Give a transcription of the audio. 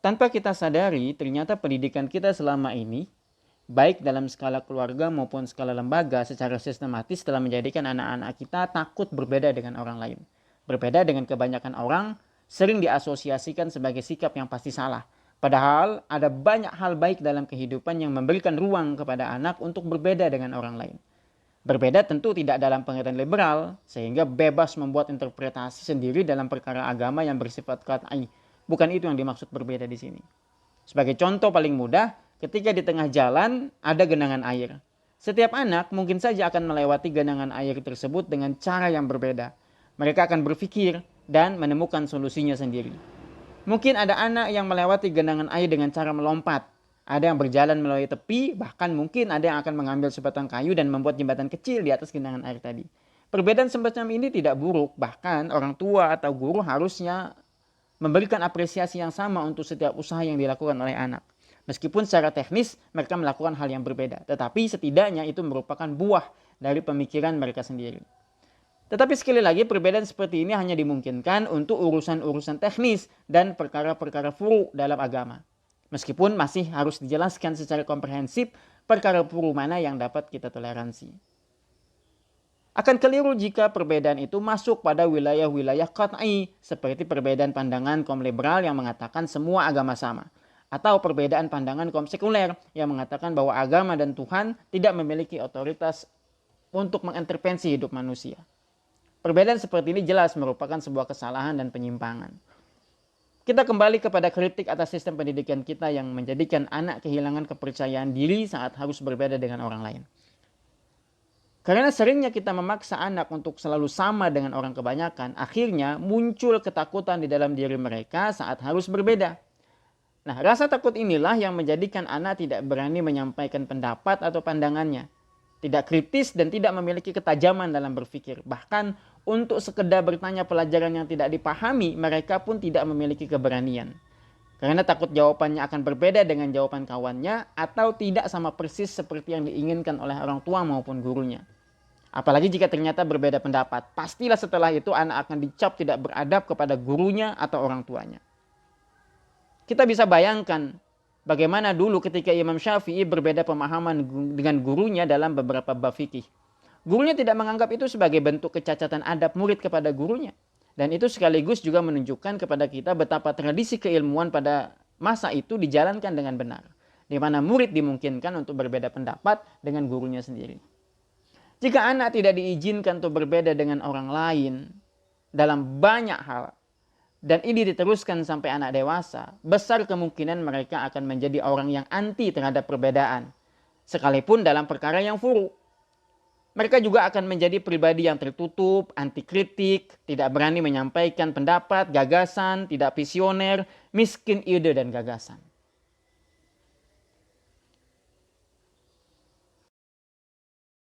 Tanpa kita sadari, ternyata pendidikan kita selama ini, baik dalam skala keluarga maupun skala lembaga, secara sistematis telah menjadikan anak-anak kita takut berbeda dengan orang lain. Berbeda dengan kebanyakan orang, sering diasosiasikan sebagai sikap yang pasti salah. Padahal ada banyak hal baik dalam kehidupan yang memberikan ruang kepada anak untuk berbeda dengan orang lain. Berbeda tentu tidak dalam pengertian liberal, sehingga bebas membuat interpretasi sendiri dalam perkara agama yang bersifat qat'i. Bukan itu yang dimaksud berbeda di sini. Sebagai contoh paling mudah, ketika di tengah jalan ada genangan air. Setiap anak mungkin saja akan melewati genangan air tersebut dengan cara yang berbeda. Mereka akan berpikir dan menemukan solusinya sendiri. Mungkin ada anak yang melewati genangan air dengan cara melompat. Ada yang berjalan melalui tepi, bahkan mungkin ada yang akan mengambil sebatang kayu dan membuat jembatan kecil di atas genangan air tadi. Perbedaan semacam ini tidak buruk, bahkan orang tua atau guru harusnya memberikan apresiasi yang sama untuk setiap usaha yang dilakukan oleh anak. Meskipun secara teknis mereka melakukan hal yang berbeda, tetapi setidaknya itu merupakan buah dari pemikiran mereka sendiri. Tetapi sekali lagi, perbedaan seperti ini hanya dimungkinkan untuk urusan-urusan teknis dan perkara-perkara furu dalam agama. Meskipun masih harus dijelaskan secara komprehensif perkara furu mana yang dapat kita toleransi. Akan keliru jika perbedaan itu masuk pada wilayah-wilayah qat'i, seperti perbedaan pandangan kaum liberal yang mengatakan semua agama sama, atau perbedaan pandangan kaum sekuler yang mengatakan bahwa agama dan Tuhan tidak memiliki otoritas untuk mengintervensi hidup manusia. Perbedaan seperti ini jelas merupakan sebuah kesalahan dan penyimpangan. Kita kembali kepada kritik atas sistem pendidikan kita yang menjadikan anak kehilangan kepercayaan diri saat harus berbeda dengan orang lain. Karena seringnya kita memaksa anak untuk selalu sama dengan orang kebanyakan, akhirnya muncul ketakutan di dalam diri mereka saat harus berbeda. Nah, rasa takut inilah yang menjadikan anak tidak berani menyampaikan pendapat atau pandangannya. Tidak kritis dan tidak memiliki ketajaman dalam berpikir. Bahkan untuk sekedar bertanya pelajaran yang tidak dipahami, mereka pun tidak memiliki keberanian. Karena takut jawabannya akan berbeda dengan jawaban kawannya atau tidak sama persis seperti yang diinginkan oleh orang tua maupun gurunya. Apalagi jika ternyata berbeda pendapat, pastilah setelah itu anak akan dicap tidak beradab kepada gurunya atau orang tuanya. Kita bisa bayangkan bagaimana dulu ketika Imam Syafi'i berbeda pemahaman dengan gurunya dalam beberapa bab fikih. Gurunya tidak menganggap itu sebagai bentuk kecacatan adab murid kepada gurunya. Dan itu sekaligus juga menunjukkan kepada kita betapa tradisi keilmuan pada masa itu dijalankan dengan benar. Di mana murid dimungkinkan untuk berbeda pendapat dengan gurunya sendiri. Jika anak tidak diizinkan untuk berbeda dengan orang lain dalam banyak hal, dan ini diteruskan sampai anak dewasa, besar kemungkinan mereka akan menjadi orang yang anti terhadap perbedaan. Sekalipun dalam perkara yang furu. Mereka juga akan menjadi pribadi yang tertutup, anti kritik, tidak berani menyampaikan pendapat, gagasan, tidak visioner, miskin ide dan gagasan.